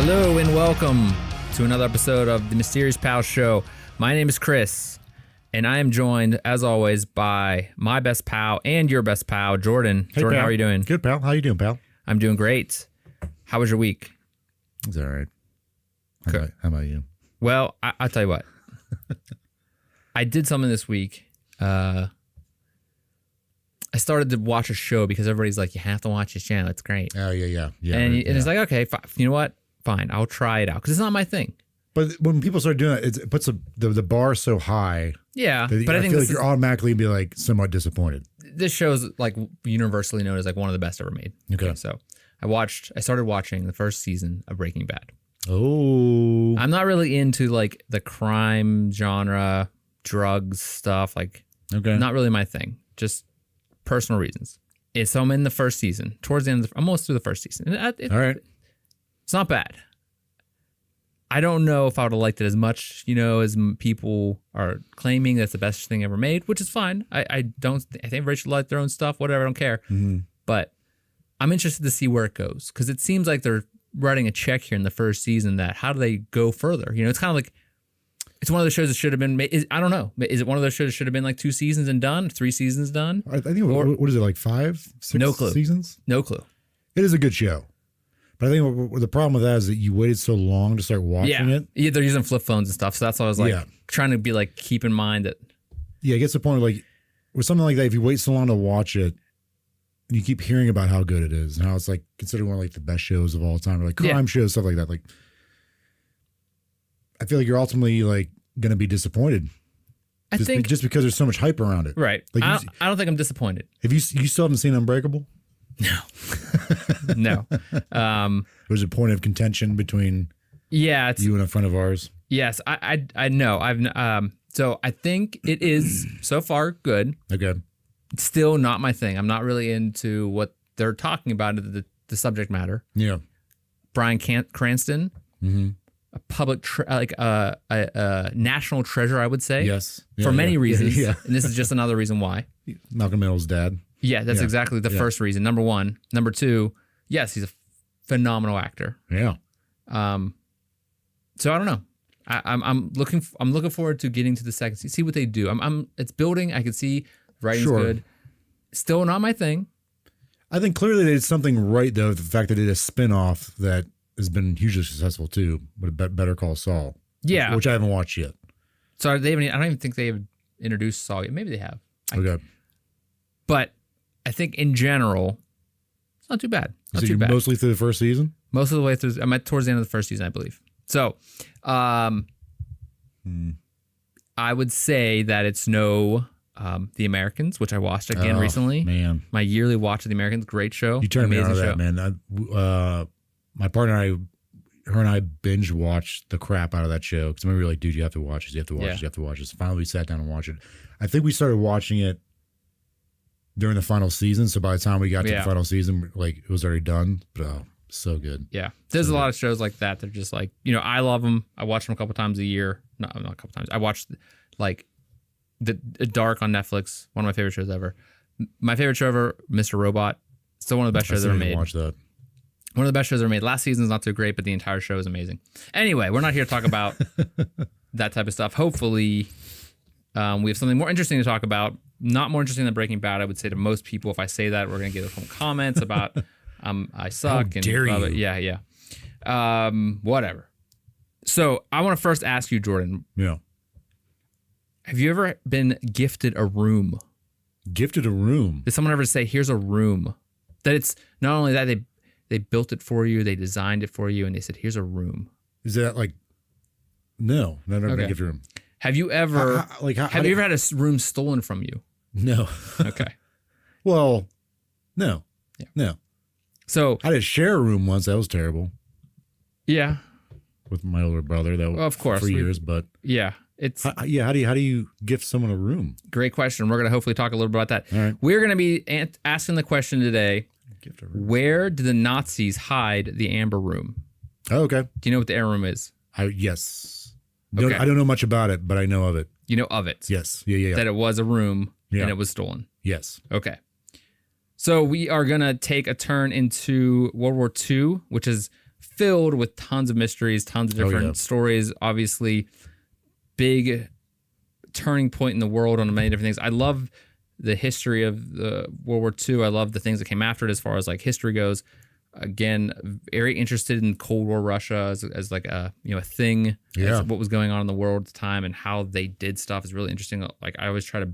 Hello and welcome to another episode of the Mysterious Pal Show. My name is Chris, and I am joined, as always, by my best pal and your best pal, Jordan. Hey, Jordan, pal. How are you doing? Good, pal. How you doing, pal? I'm doing great. How was your week? It's all right. Good. How about you? Well, I'll tell you what. I did something this week. I started to watch a show because everybody's like, you have to watch this channel. It's great. Oh, yeah. And it's like, okay, you know what? Fine. I'll try it out because it's not my thing. But when people start doing it, it puts the bar so high. Yeah. That But I think feel like you're automatically be like somewhat disappointed. This show's like universally known as like one of the best ever made. Okay. So I started watching the first season of Breaking Bad. Oh. I'm not really into like the crime genre, drugs stuff. Like, Okay. not really my thing. Just personal reasons. So I'm in the first season. Towards the end, I'm almost through the first season. All right. It's not bad. I don't know if I would have liked it as much, as people are claiming that's the best thing ever made, which is fine. I think everybody should like their own stuff, whatever, I don't care. Mm-hmm. But I'm interested to see where it goes because it seems like they're writing a check here in the first season that how do they go further? It's kind of like, it's one of those shows that should have been made. I don't know. Is it one of those shows that should have been like 2 seasons and done, 3 seasons done? I think, what is it, like 5, 6 No clue. seasons? No clue. It is a good show. But I think the problem with that is that you waited so long to start watching it. Yeah, they're using flip phones and stuff. So that's why I was like trying to be like, keep in mind that. Yeah, it gets to the point of like, with something like that, if you wait so long to watch it, you keep hearing about how good it is and how it's like considered one of like the best shows of all time, or like crime shows, stuff like that. Like, I feel like you're ultimately like going to be disappointed. I think just because there's so much hype around it. Right. Like I don't think I'm disappointed. Have you still haven't seen Unbreakable? No. There's a point of contention between you and a friend of ours. Yes, I know. So I think it is so far good. Okay. It's still not my thing. I'm not really into what they're talking about, the subject matter. Yeah. Bryan Cranston, a public a national treasure, I would say. Yes. For many reasons. Yeah. And this is just another reason why. Malcolm Middle's dad. Yeah, that's exactly the first reason. Number one. Number two, yes, he's a phenomenal actor. Yeah. So I don't know. I'm looking forward to getting to the second season. See what they do. It's building. I can see writing's good. Still not my thing. I think clearly they did something right though. The fact that they did a spinoff that has been hugely successful too, but Better Call Saul. Yeah, which I haven't watched yet. So I don't even think they've introduced Saul yet. Maybe they have. Okay. But I think in general, it's not too bad. Not too bad. Mostly through the first season? Most of the way through. I'm at towards the end of the first season, I believe. So, I would say that it's The Americans, which I watched again recently. Man, my yearly watch of The Americans, great show. You turned me on to that, man. My partner and I binge watched the crap out of that show because we were like, dude, you have to watch this. You have to watch this. You have to watch this. Finally, we sat down and watched it. I think we started watching it during the final season. So by the time we got to the final season, like it was already done. But so good. Yeah. There's a lot of shows like that. They're just like, I love them. I watch them a couple times a year. Not a couple times. I watched like the Dark on Netflix. One of my favorite shows ever. My favorite show ever, Mr. Robot. Still one of the best shows ever made. Watch that. One of the best shows ever made. Last season's not too great, but the entire show is amazing. Anyway, we're not here to talk about that type of stuff. Hopefully, we have something more interesting to talk about. Not more interesting than Breaking Bad, I would say to most people. If I say that, we're going to get some comments about I suck. How dare you? Yeah. Whatever. So I want to first ask you, Jordan. Yeah. Have you ever been gifted a room? Gifted a room? Did someone ever say, here's a room? That it's not only that they built it for you, they designed it for you, and they said, here's a room. Is that like, no, never been gifted a room. Have you ever have you ever had a room stolen from you? No. Okay. Well, no. Yeah. No. So I had to share a room once. That was terrible. Yeah. With my older brother. That was of course, for years, but yeah, it's how do you gift someone a room? Great question. We're going to hopefully talk a little bit about that. All right. We're going to be asking the question today. Gift a room. Where did the Nazis hide the Amber Room? Oh, okay. Do you know what the Amber Room is? Yes. Okay. I don't know much about it, but I know of it. You know of it? Yes. Yeah. That it was a room and it was stolen. Yes. Okay. So we are going to take a turn into World War II, which is filled with tons of mysteries, tons of different stories. Obviously, big turning point in the world on many different things. I love the history of the World War II. I love the things that came after it as far as like history goes. Again, very interested in Cold War Russia as like a thing. Yeah. What was going on in the world at the time and how they did stuff is really interesting. Like I always try to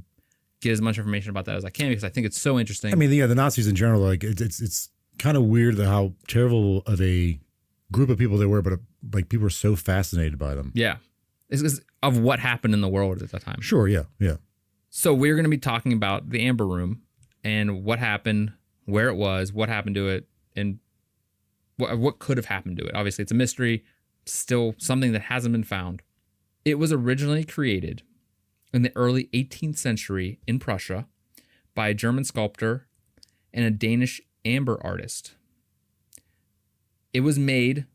get as much information about that as I can because I think it's so interesting. I mean, the Nazis in general, like it's kind of weird how terrible of a group of people they were, but like people are so fascinated by them. Yeah, it's of what happened in the world at that time. Sure, yeah. So we're going to be talking about the Amber Room and what happened, where it was, what happened to it, and what could have happened to it. Obviously, it's a mystery, still something that hasn't been found. It was originally created in the early 18th century in Prussia by a German sculptor and a Danish amber artist. It was made,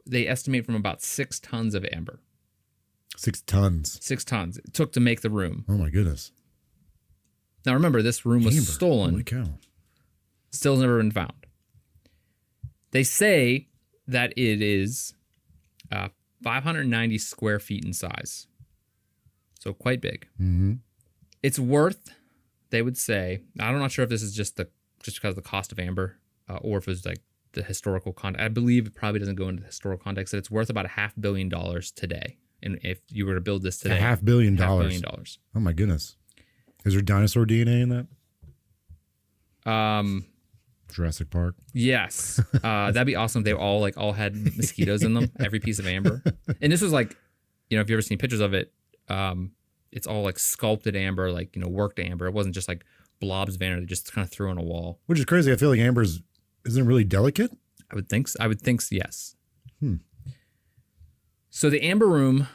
they estimate, from about 6 tons of amber. 6 tons. 6 tons it took to make the room. Oh, my goodness. Now, remember, this room was Amber. stolen. Holy cow. Still has never been found. They say that it is 590 square feet in size. So quite big. Mm-hmm. It's worth, they would say, I'm not sure if this is just because of the cost of amber or if it's like the historical context. I believe it probably doesn't go into the historical context. That it's worth about $500 million today. And if you were to build this today, $500 million. $500 million. Oh my goodness. Is there dinosaur DNA in that? Jurassic Park. Yes. That'd be awesome if they all had mosquitoes in them, every piece of amber. And this was like, if you've ever seen pictures of it, it's all like sculpted amber, like, worked amber. It wasn't just like blobs of amber they just kind of threw on a wall. Which is crazy. I feel like amber isn't it really delicate? I would think yes. So the Amber Room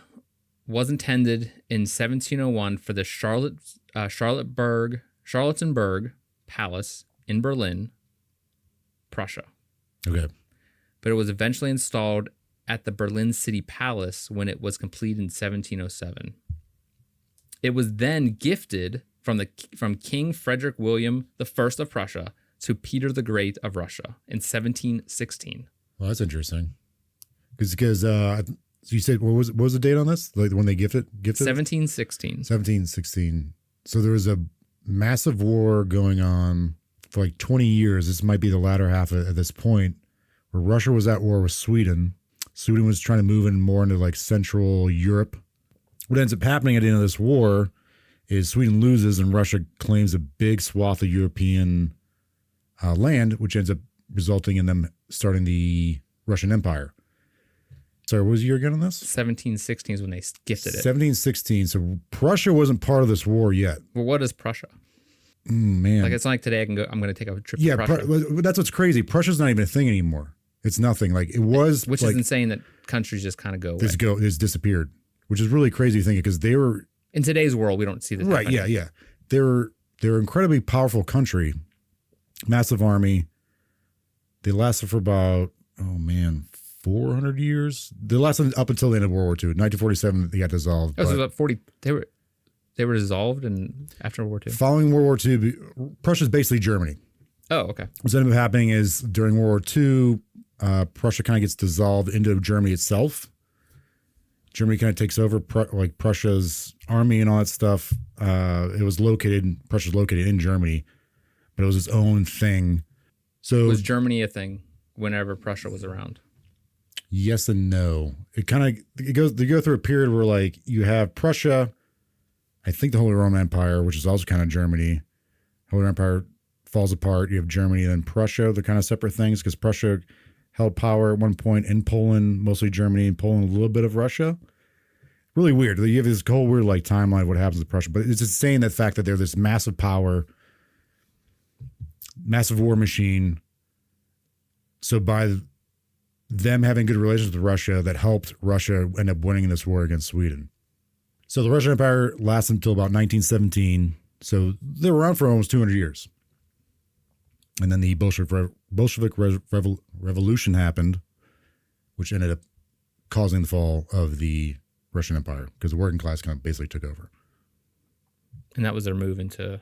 was intended in 1701 for the Charlottenburg Palace in Berlin, Prussia. Okay. But it was eventually installed at the Berlin City Palace when it was completed in 1707. It was then gifted from King Frederick William I of Prussia to Peter the Great of Russia in 1716. Well, that's interesting. Because so you said what was the date on this? Like when they gifted? 1716. 1716. So there was a massive war going on for like 20 years. This might be the latter half at this point, where Russia was at war with Sweden. Sweden was trying to move in more into like Central Europe. What ends up happening at the end of this war is Sweden loses and Russia claims a big swath of European land, which ends up resulting in them starting the Russian Empire. Sorry, what was the year again on this? 1716 is when they gifted it. 1716. So Prussia wasn't part of this war yet. Well, what is Prussia? Man. Like, it's not like today I'm going to take a trip to Prussia. That's what's crazy. Prussia's not even a thing anymore. It's nothing. Like it was. Which is insane that countries just kind of go away. It's disappeared, which is really crazy thinking because they were. In today's world, we don't see this. Right, yeah. They're an incredibly powerful country, massive army. They lasted for about, 400 years. They lasted up until the end of World War II. 1947, they got dissolved. Oh, so about 40. They were dissolved after World War II. Following World War II, Prussia's basically Germany. Oh, okay. What's ended up happening is during World War II, Prussia kind of gets dissolved into Germany itself. Germany kind of takes over like Prussia's army and all that stuff. Prussia's located in Germany, but it was its own thing. So was Germany a thing whenever Prussia was around? Yes and no. They go through a period where like you have Prussia, I think the Holy Roman Empire, which is also kind of Germany. Holy Roman Empire falls apart. You have Germany and then Prussia. They're kind of separate things because Prussia held power at one point in Poland, mostly Germany, and Poland, a little bit of Russia. Really weird. You have this whole weird like timeline of what happens to Prussia, but it's just saying the fact that they're this massive power, massive war machine. So by them having good relations with Russia, that helped Russia end up winning this war against Sweden. So the Russian Empire lasted until about 1917. So they were around for almost 200 years. And then the Bolshevik Revolution happened, which ended up causing the fall of the Russian Empire because the working class kind of basically took over. And that was their move into...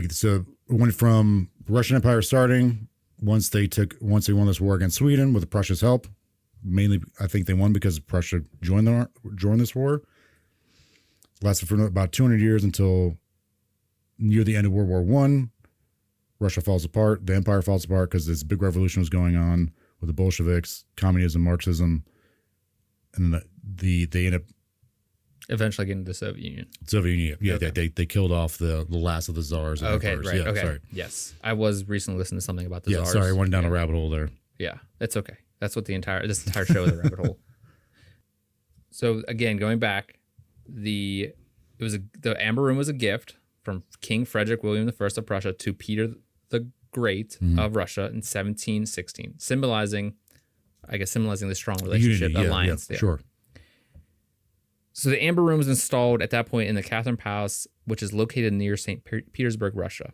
So it went from Russian Empire starting, once they won this war against Sweden with Prussia's help, mainly I think they won because Prussia joined this war. Lasted for about 200 years until near the end of World War One. Russia falls apart. The empire falls apart because this big revolution was going on with the Bolsheviks, communism, Marxism, and then they end up eventually getting the Soviet Union. Yeah, Okay. they killed off the last of the czars. And Okay, emperors. right. Yeah, okay. sorry. Yes. I was recently listening to something about the Yeah, czars. sorry, I went down a rabbit hole there. Yeah, it's okay. That's what this entire show is a rabbit hole. So again, going back, the Amber Room was a gift from King Frederick William I of Prussia to Peter the Great of Russia in 1716, symbolizing the strong relationship, Unity, alliance. Yeah, sure. So the Amber Room was installed at that point in the Catherine Palace, which is located near St. Petersburg, Russia.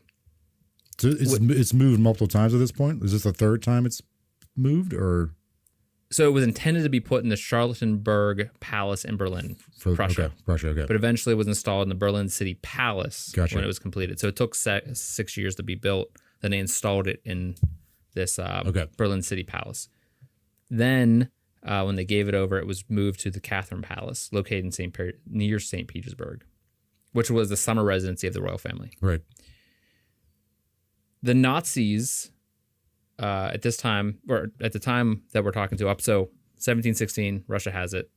So it's moved multiple times at this point? Is this the third time it's moved, or? So it was intended to be put in the Charlottenburg Palace in Berlin, Prussia. Okay, Prussia, okay. But eventually it was installed in the Berlin City Palace Gotcha. when it was completed. So it took 6 years to be built. Then they installed it in this Berlin City Palace. Then when they gave it over, it was moved to the Catherine Palace, located in near St. Petersburg, which was the summer residency of the royal family. Right. The Nazis, at the time that we're talking to, up so 1716, Russia has it.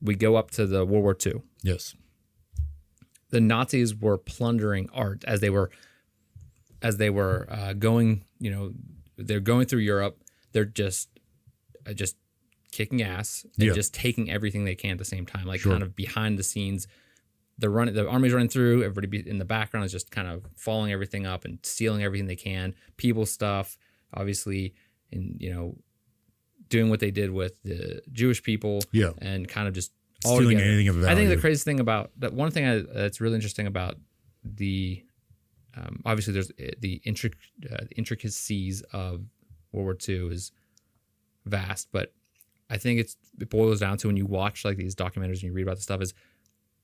We go up to the World War II. Yes. The Nazis were plundering art as they were going. They're going through Europe. They're just kicking ass and just taking everything they can at the same time, like kind of behind the scenes. The army's running through. Everybody in the background is just kind of following everything up and stealing everything they can. People stuff, obviously, and doing what they did with the Jewish people. Yeah, and kind of just all stealing together. Anything of value. I think the craziest thing about that, one thing that's really interesting about the obviously there's the intricacies of World War II is vast, but I think it boils down to when you watch like these documentaries and you read about the stuff is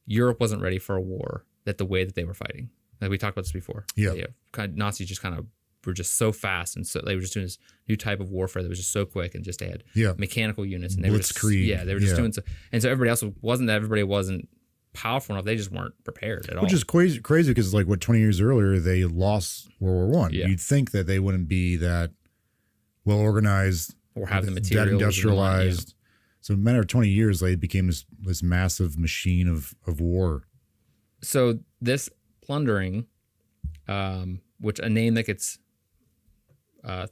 Europe wasn't ready for a war the way that they were fighting. Like we talked about this before. Yeah. Nazis just kind of were just so fast, and so they were just doing this new type of warfare that was just so quick, and just they had mechanical units, and they Blitzkrieg. They were just doing so, and so everybody else everybody wasn't powerful enough. They just weren't prepared at all. Which is crazy because like 20 years earlier they lost World War I. Yeah. You'd think that they wouldn't be that well organized or have the materials, that industrialized. So in a matter of 20 years, they became this massive machine of war. So this plundering, which a name that gets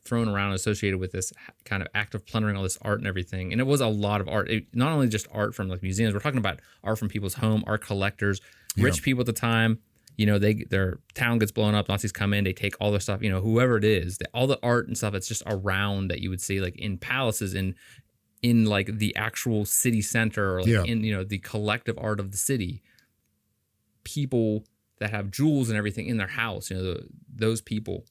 thrown around associated with this kind of act of plundering all this art and everything. And it was a lot of art. Not only just art from like museums, we're talking about art from people's home, art collectors, rich people at the time. Their town gets blown up. Nazis come in, they take all their stuff. Whoever it is, all the art and stuff that's just around that you would see like in palaces, in like the actual city center, or like in the collective art of the city. People that have jewels and everything in their house, those people.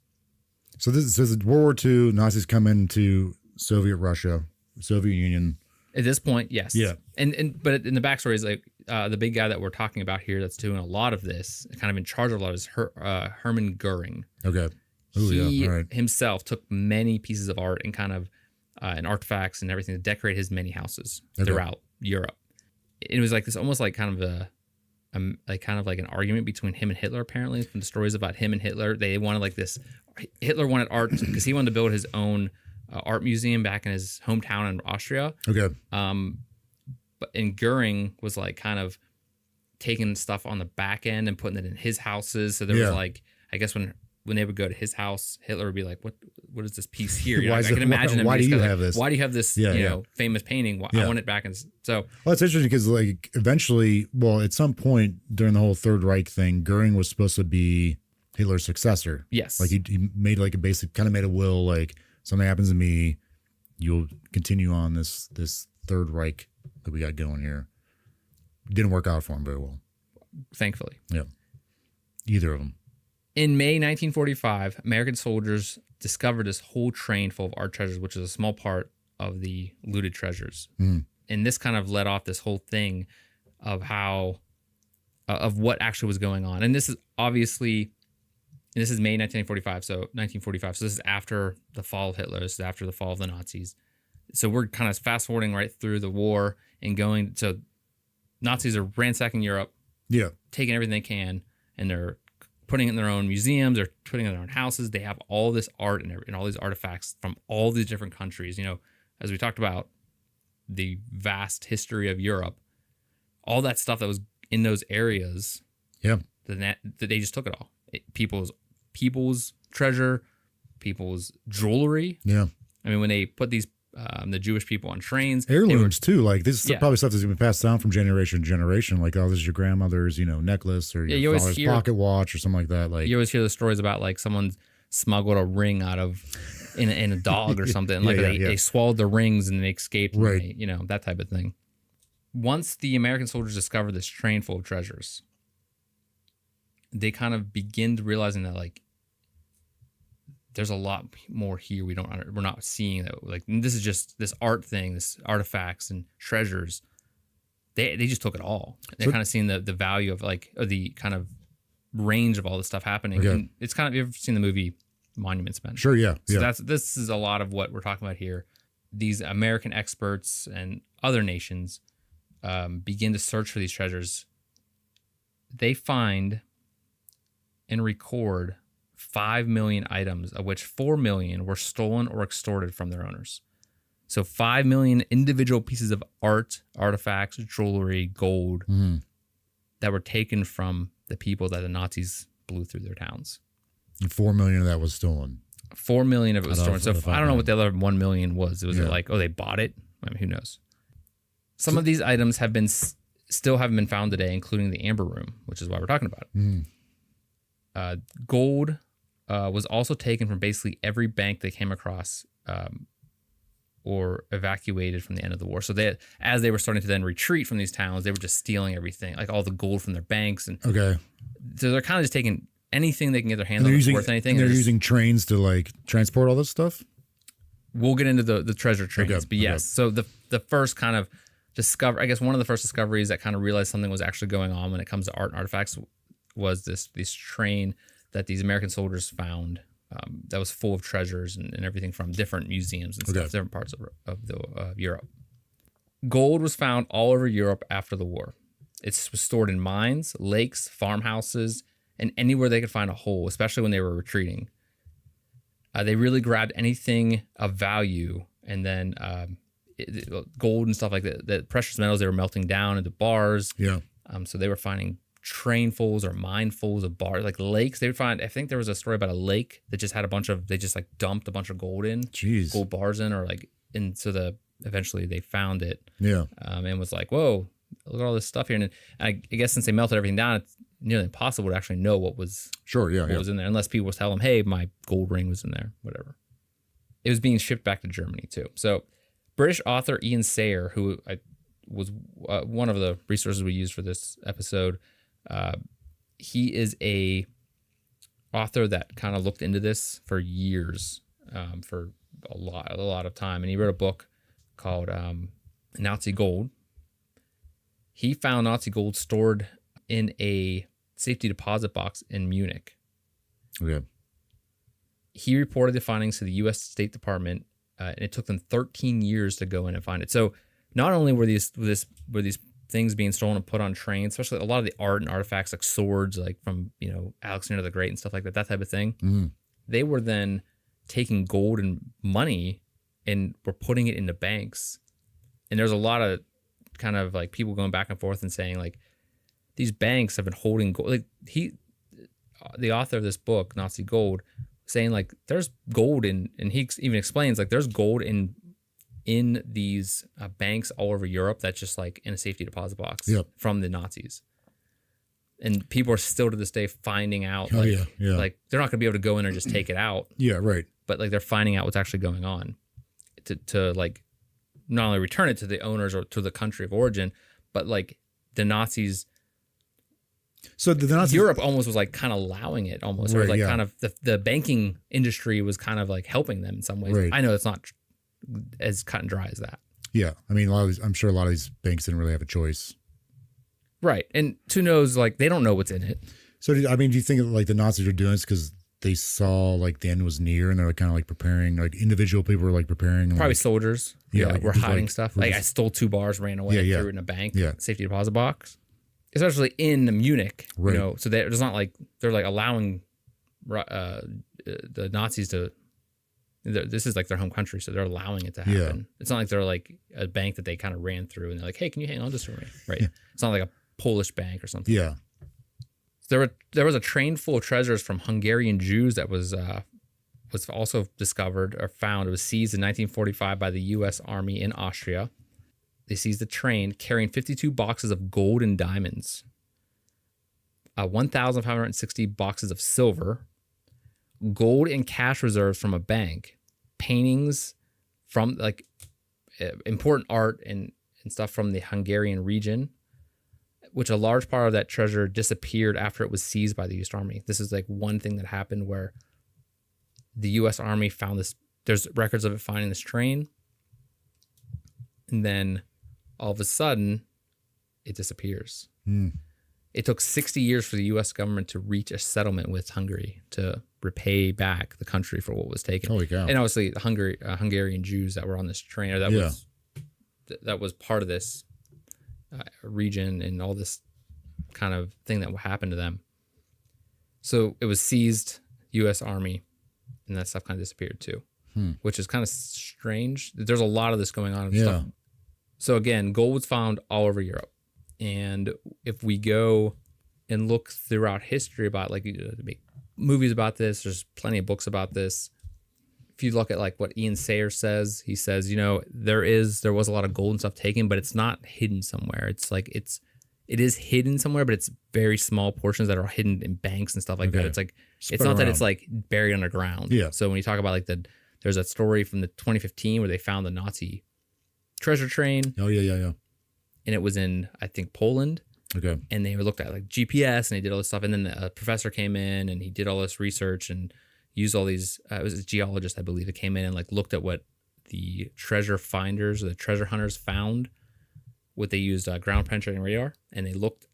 So this is World War II. Nazis come into Soviet Russia, Soviet Union. At this point, yes. Yeah. But in the backstory is like the big guy that we're talking about here that's doing a lot of this, kind of in charge of a lot, is Hermann Goering. Okay. Ooh, he himself took many pieces of art and kind of and artifacts and everything to decorate his many houses throughout Europe. It was like this, almost like kind of an argument between him and Hitler. Apparently, from the stories about him and Hitler, they wanted like this. Hitler wanted art because he wanted to build his own art museum back in his hometown in Austria. Okay. And Goering was like kind of taking stuff on the back end and putting it in his houses. So there was like, I guess when they would go to his house, Hitler would be like, "What is this piece here?" I can imagine him. Why do you have this? Why do you have this? Famous painting. I want it back. And so, well, it's interesting because like eventually, at some point during the whole Third Reich thing, Goering was supposed to be Hitler's successor. Yes, like he made like made a will, like something happens to me, you'll continue on this Third Reich that we got going here. Didn't work out for him very well, thankfully. Yeah, either of them. In May 1945, American soldiers discovered this whole train full of art treasures, which is a small part of the looted treasures. Mm. And this kind of led off this whole thing of how, of what actually was going on. And this is obviously, this is May 1945. So 1945. So this is after the fall of Hitler. This is after the fall of the Nazis. So we're kind of fast forwarding right through the war and going. So Nazis are ransacking Europe. Yeah. Taking everything they can, and they're putting it in their own museums. They're putting it in their own houses. They have all this art and all these artifacts from all these different countries. You know, as we talked about, the vast history of Europe, all that stuff that was in those areas. Yeah. That they just took it all. People's treasure, people's jewelry. Yeah. I mean, when they put these the Jewish people on trains, heirlooms too. Like this is probably stuff that's been passed down from generation to generation. Like, oh, this is your grandmother's, necklace or your father's pocket watch or something like that. Like you always hear the stories about like someone smuggled a ring out of in a dog or something. Like they swallowed the rings and they escaped. Right. And they, that type of thing. Once the American soldiers discover this train full of treasures, they kind of begin to realizing that like there's a lot more here we're not seeing. That like this is just this art thing, this artifacts and treasures. They just took it all. They're kind of seeing the value of like or the kind of range of all this stuff happening. Okay. And it's kind of, you ever seen the movie Monuments Men? Sure, yeah. So this is a lot of what we're talking about here. These American experts and other nations begin to search for these treasures. They find and record 5 million items, of which 4 million were stolen or extorted from their owners. So 5 million individual pieces of art, artifacts, jewelry, gold that were taken from the people that the Nazis blew through their towns. And 4 million of that was stolen. 4 million of it was stolen. So I don't know what the other 1 million was. Was it like, oh, they bought it? I mean, who knows? Some of these items have been still haven't been found today, including the Amber Room, which is why we're talking about it. Gold was also taken from basically every bank they came across or evacuated from the end of the war. So as they were starting to then retreat from these towns, they were just stealing everything, like all the gold from their banks. And so they're kind of just taking anything they can get their hands on that's worth anything. And they're using trains to like transport all this stuff? We'll get into the treasure trains, but yes. So the first kind of one of the first discoveries that kind of realized something was actually going on when it comes to art and artifacts was this train that these American soldiers found that was full of treasures and everything from different museums and stuff, different parts of Europe. Gold was found all over Europe after the war. It was stored in mines, lakes, farmhouses, and anywhere they could find a hole, especially when they were retreating. They really grabbed anything of value, and then gold and stuff like that. The precious metals, they were melting down into bars. Yeah. So they were finding trainfuls or minefuls of bars, like lakes. They would find, I think there was a story about a lake that just had they just like dumped a bunch of gold in. Jeez. Gold bars in, or like, and so eventually they found it. Yeah. And was like, whoa, look at all this stuff here. And I guess since they melted everything down, it's nearly impossible to actually know what was was in there, unless people would tell them, hey, my gold ring was in there, whatever. It was being shipped back to Germany too. So British author Ian Sayer, who was one of the resources we used for this episode, he is a author that kind of looked into this for years, for a lot of time, and he wrote a book called Nazi Gold. He found Nazi gold stored in a safety deposit box in Munich. Okay. He reported the findings to the U.S. State Department, and it took them 13 years to go in and find it. So not only were these things being stolen and put on trains, especially a lot of the art and artifacts like swords, like from Alexander the Great and stuff like that type of thing, they were then taking gold and money and were putting it into banks. And there's a lot of kind of like people going back and forth and saying like these banks have been holding gold. Like the author of this book, Nazi Gold, saying like there's gold and he even explains like there's gold in these banks all over Europe that's just like in a safety deposit box from the Nazis. And people are still to this day finding out like they're not gonna be able to go in and just take it out. Yeah, right. But like they're finding out what's actually going on to like not only return it to the owners or to the country of origin, but like the Nazis. So the Nazis, Europe almost was like kind of allowing it almost, or like kind of the banking industry was kind of like helping them in some ways. Right. I know it's not as cut and dry as that. Yeah. I mean, I'm sure a lot of these banks didn't really have a choice. Right. And who knows, like they don't know what's in it. So do you think like the Nazis are doing this because they saw like the end was near and they're like, kind of like preparing, like individual people were like preparing. Probably like, soldiers. Yeah, Yeah, like, were just, hiding like, stuff. we're Like I just- stole 2 bars, ran away, Yeah, threw it in a bank, Yeah. safety deposit box. Especially in Munich, Right. you know. So there's not like they're like allowing the Nazis to. This is like their home country, so they're allowing it to happen. Yeah. It's not like they're like a bank that they kind of ran through and they're like, "Hey, can you hang on this for me?" Right? It's not like a Polish bank or something. Yeah. There was a train full of treasures from Hungarian Jews that was also discovered or found. It was seized in 1945 by the U.S. Army in Austria. They seized the train carrying 52 boxes of gold and diamonds, 1,560 boxes of silver, gold and cash reserves from a bank, paintings from like important art and stuff from the Hungarian region, which a large part of that treasure disappeared after it was seized by the U.S. Army. This is like one thing that happened where the U.S. Army found this. There's records of it finding this train, and then all of a sudden, it disappears. It took 60 years for the U.S. government to reach a settlement with Hungary to repay back the country for what was taken. Holy cow. And obviously, the Hungarian Jews that were on this train, or that was part of this region and all this kind of thing that happened to them. So it was seized, U.S. Army, and that stuff kind of disappeared too, which is kind of strange. There's a lot of this going on. Stuff. So again, gold was found all over Europe. And if we go and look throughout history about like they make movies about this, there's plenty of books about this. If you look at like what Ian Sayers says, he says, you know, there was a lot of gold and stuff taken, but it's not hidden somewhere. It's like it is hidden somewhere, but it's very small portions that are hidden in banks and stuff like that. It's like it's not that it's like buried underground. Yeah. So when you talk about like there's that story from the 2015 where they found the Nazi treasure train. Oh yeah. And it was in, I think, Poland. Okay. And they looked at like GPS and they did all this stuff. And then a professor came in and he did all this research and used all these, it was a geologist, I believe, that came in and like looked at what the treasure finders or the treasure hunters found. What they used ground penetrating radar. And they looked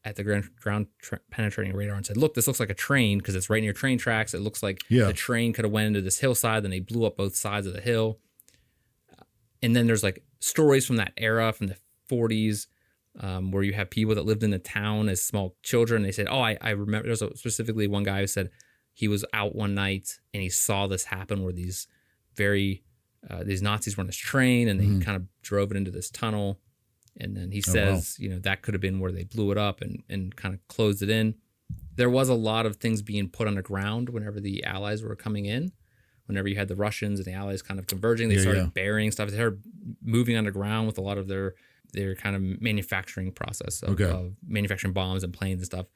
at the ground penetrating radar and said, look, this looks like a train because it's right near train tracks. It looks like the train could have went into this hillside. Then they blew up both sides of the hill. And then there's like stories from that era, from the 40s, where you have people that lived in the town as small children. They said, oh, I remember, there's specifically one guy who said he was out one night and he saw this happen where these Nazis were on this train and they kind of drove it into this tunnel. And then he says, you know, that could have been where they blew it up and kind of closed it in. There was a lot of things being put underground whenever the Allies were coming in. Whenever you had the Russians and the Allies kind of converging, they started burying stuff. They started moving underground with a lot of their kind of manufacturing process of manufacturing bombs and planes and stuff.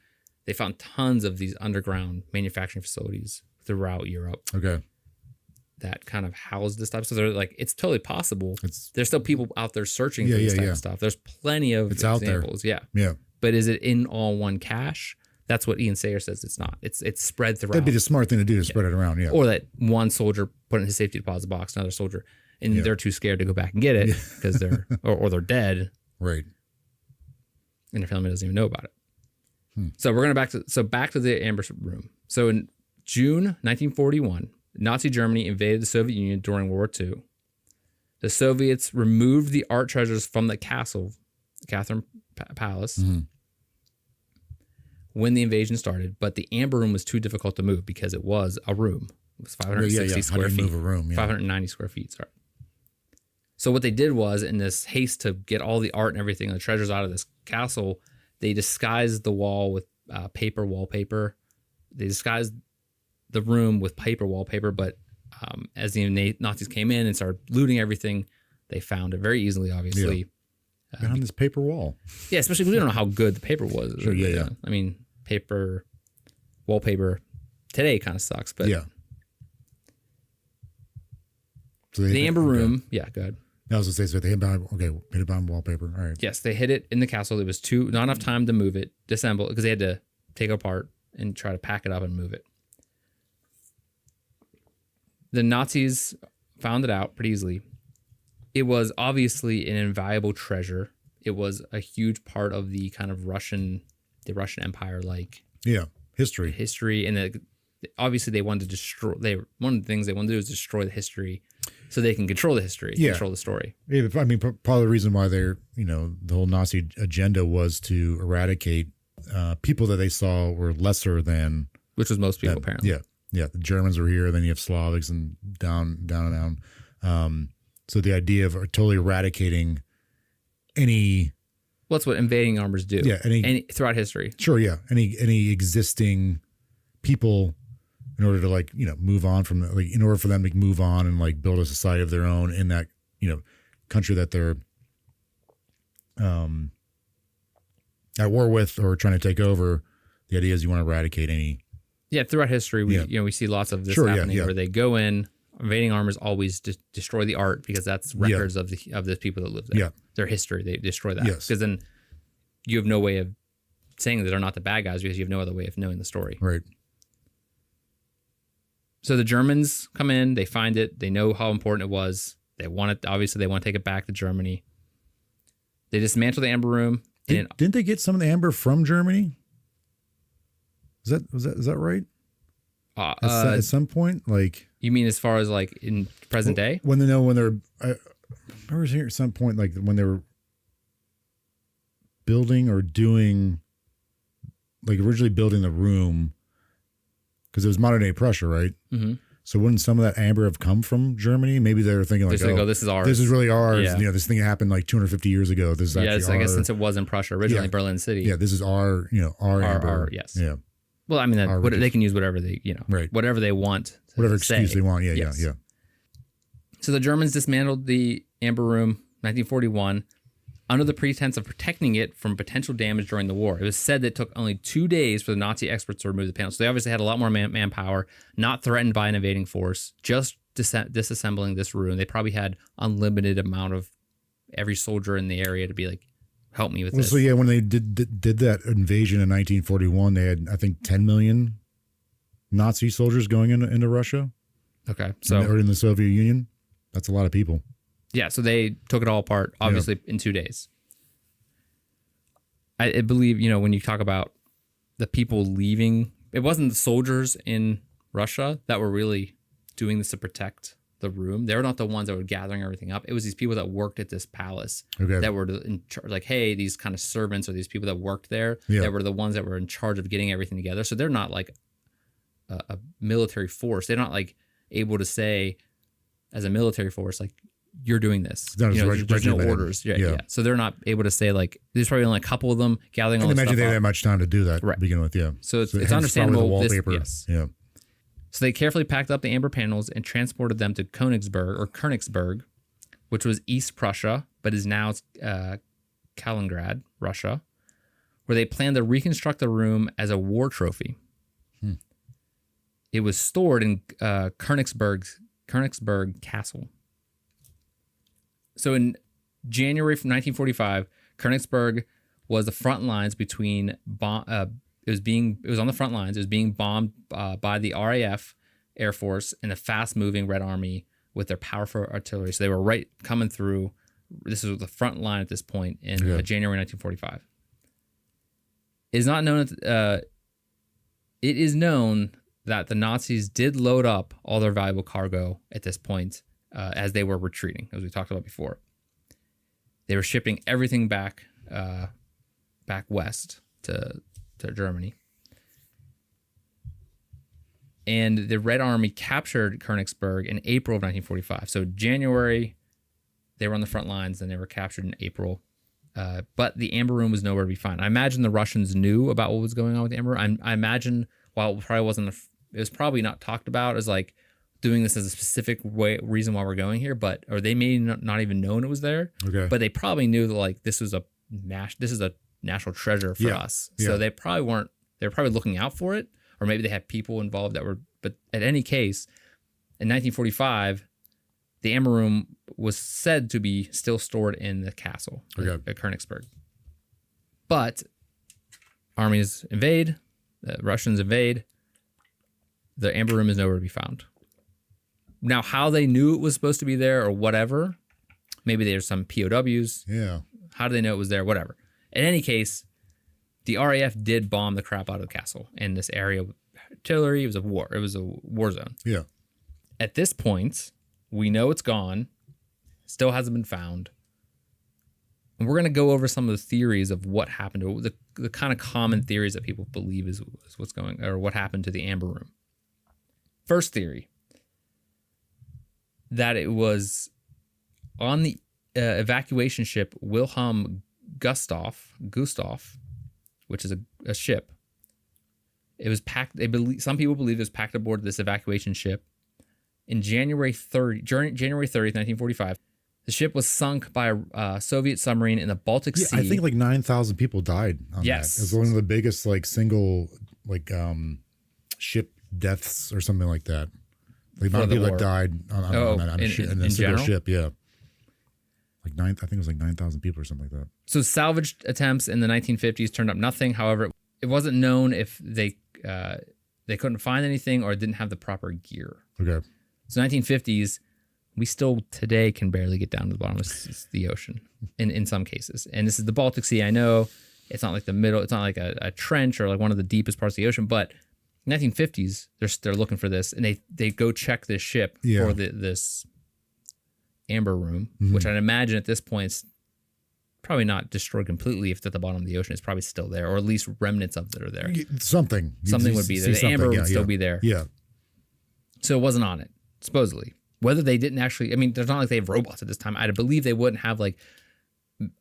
They found tons of these underground manufacturing facilities throughout Europe. Okay. That kind of housed this stuff. So they're like, it's totally possible. There's still people out there searching for this type of stuff. There's plenty of examples. Out there. Yeah. But is it in all one cache? That's what Ian Sayers says it's not. It's spread throughout. That'd be the smart thing to do to spread it around, Or that one soldier put it in his safety deposit box, another soldier, and they're too scared to go back and get it because they're or they're dead. Right. And their family doesn't even know about it. So we're gonna back to the Amber Room. So in June 1941, Nazi Germany invaded the Soviet Union during World War II. The Soviets removed the art treasures from the castle, Catherine Palace. When the invasion started, but the Amber Room was too difficult to move because it was a room. It was 560 square feet. Move a room? 590 square feet, sorry. So what they did was, in this haste to get all the art and everything, the treasures out of this castle, they disguised the wall with paper wallpaper. They disguised the room with paper wallpaper, but as the Nazis came in and started looting everything, they found it very easily, obviously. Behind this paper wall. Yeah, especially we don't know how good the paper was. Sure, yeah. I mean, paper, wallpaper today kind of sucks, but So the Amber Room, go ahead. I was going to say, so they hid it behind wallpaper. All right. Yes, they hid it in the castle. There was not enough time to move it, disassemble it, because they had to take it apart and try to pack it up and move it. The Nazis found it out pretty easily. It was obviously an invaluable treasure. It was a huge part of the kind of the Russian Empire, like history, and obviously they wanted to destroy. One of the things they wanted to do is destroy the history, so they can control the history, control the story. Yeah, I mean, part of the reason why they're the whole Nazi agenda was to eradicate people that they saw were lesser than, which was most people apparently. Yeah. The Germans were here, then you have Slavics and down and down. So the idea of totally eradicating any. Well, that's what invading armies do. Yeah, any throughout history. Sure, yeah. Any existing people, in order to move on from in order for them to move on and build a society of their own in that country that they're at war with or trying to take over. The idea is you want to eradicate any. Yeah, throughout history, we see lots of this happening where they go in. Invading armies always destroy the art because that's records of the people that live there. Yeah. Their history, they destroy that. Because then you have no way of saying that they're not the bad guys because you have no other way of knowing the story. Right. So the Germans come in, they find it, they know how important it was. They want it. Obviously, they want to take it back to Germany. They dismantle the Amber Room. Didn't they get some of the amber from Germany? Is that right? At some point, you mean as far as in present day? When they I remember here at some point, when they were building or doing, originally building the room, because it was modern day Prussia, right? Mm-hmm. So wouldn't some of that amber have come from Germany? Maybe they were thinking this is ours. This is really ours. Yeah. This thing happened 250 years ago. This is actually I guess since it was in Prussia originally, Berlin City. Yeah, this is our amber. Yes. Yeah. Well, I mean, they can use whatever they, whatever they want. Whatever excuse they want. Yeah. So the Germans dismantled the Amber Room 1941 under the pretense of protecting it from potential damage during the war. It was said that it took only 2 days for the Nazi experts to remove the panels. So they obviously had a lot more manpower, not threatened by an invading force, just disassembling this room. They probably had unlimited amount of every soldier in the area to be help me with this. So when they did that invasion in 1941, they had, I think, 10 million Nazi soldiers going into Russia. Okay. Or in the Soviet Union. That's a lot of people. Yeah, so they took it all apart, obviously, in 2 days. I believe, when you talk about the people leaving, it wasn't the soldiers in Russia that were really doing this to protect the room. They were not the ones that were gathering everything up. It was these people that worked at this palace that were in charge, hey, these kind of servants or these people that worked there that were the ones that were in charge of getting everything together. So they're not a military force. They're not able to say as a military force, you're doing this. There's no orders. Yeah. So they're not able to say there's probably only a couple of them gathering all this stuff. I imagine they didn't have much time to do that to begin with. Yeah. So it's understandable. The wallpaper. Yeah. So they carefully packed up the amber panels and transported them to Königsberg, which was East Prussia, but is now Kaliningrad, Russia, where they planned to reconstruct the room as a war trophy. It was stored in Königsberg Castle. So in January 1945, Königsberg was the front lines between it was on the front lines. It was being bombed by the RAF Air Force and the fast-moving Red Army with their powerful artillery. So they were right coming through. This is the front line at this point in January 1945. It is known that the Nazis did load up all their valuable cargo at this point as they were retreating, as we talked about before. They were shipping everything back west to Germany. And the Red Army captured Königsberg in April of 1945. So January, they were on the front lines, and they were captured in April. But the Amber Room was nowhere to be found. I imagine the Russians knew about what was going on with the Amber Room. I imagine while it probably wasn't, it was probably not talked about as doing this as a specific reason why we're going here, or they may not even known it was there. Okay. But they probably knew that this is a national treasure for us. So they probably weren't. They were probably looking out for it, or maybe they had people involved that were. But in any case, in 1945, the Amber Room was said to be still stored in the castle at Königsberg. But armies invade, the Russians invade. The Amber Room is nowhere to be found. Now, how they knew it was supposed to be there or whatever, maybe there's some POWs. Yeah. How do they know it was there? Whatever. In any case, the RAF did bomb the crap out of the castle in this area artillery. It was a war. It was a war zone. Yeah. At this point, we know it's gone. Still hasn't been found. And we're going to go over some of the theories of what happened, or the kind of common theories that people believe is what's going, or what happened to the Amber Room. First theory, that it was on the evacuation ship Wilhelm Gustave, which is a ship. It was packed. Some people believe it was packed aboard this evacuation ship in January 30th, 1945. The ship was sunk by a Soviet submarine in the Baltic Sea. I think like 9,000 people died on that. It was one of the biggest like single like ship deaths or something like that. The amount of people that died on a single ship, yeah. I think it was like 9,000 people or something like that. So salvage attempts in the 1950s turned up nothing. However, it wasn't known if they couldn't find anything or didn't have the proper gear. Okay. So 1950s, we still today can barely get down to the bottom of the ocean in some cases. And this is the Baltic Sea. I know it's not like the middle. It's not like a trench or like one of the deepest parts of the ocean. But 1950s, they're looking for this, and they go check this ship for this Amber Room, which I'd imagine at this point is probably not destroyed completely. If it's at the bottom of the ocean, it's probably still there, or at least remnants of it are there. Something would be there. The Amber would still be there. Yeah. So it wasn't on it, supposedly. Whether they didn't actually, I mean, there's not like they have robots at this time. I believe they wouldn't have like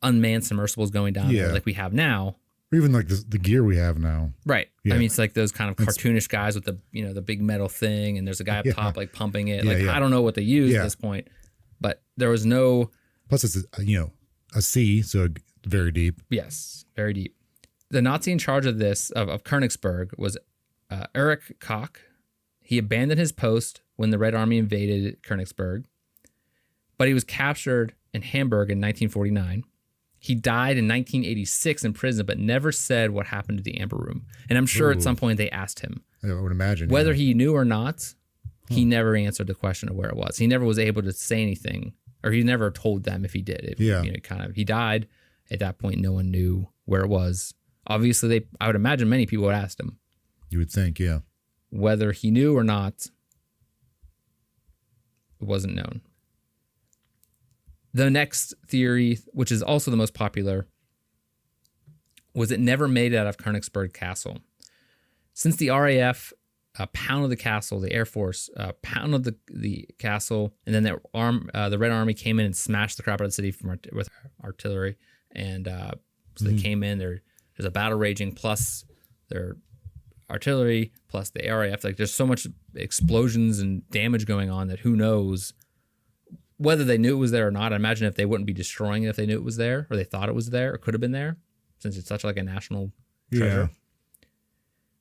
unmanned submersibles going down there like we have now. Or even like the gear we have now. Right. Yeah. I mean, it's like those kind of cartoonish guys with the big metal thing, and there's a guy up top like pumping it. I don't know what they use at this point, but there was no. Plus, it's a sea, so very deep. Yes, very deep. The Nazi in charge of this of Königsberg was Erich Koch. He abandoned his post when the Red Army invaded Königsberg, but he was captured in Hamburg in 1949. He died in 1986 in prison, but never said what happened to the Amber Room. And I'm sure at some point they asked him. I would imagine. Whether he knew or not, he never answered the question of where it was. He never was able to say anything, or he never told them if he did. He died. At that point, no one knew where it was. Obviously, I would imagine many people would ask him. You would think, yeah. Whether he knew or not, it wasn't known. The next theory, which is also the most popular, was it never made it out of Königsberg Castle. Since the RAF pounded the castle, the Air Force pounded the castle, and then the Red Army came in and smashed the crap out of the city with artillery. And so they came in, there's a battle raging, plus their artillery, plus the RAF. Like, there's so much explosions and damage going on that who knows whether they knew it was there or not. I imagine if they wouldn't be destroying it if they knew it was there, or they thought it was there, or could have been there, since it's such like a national treasure.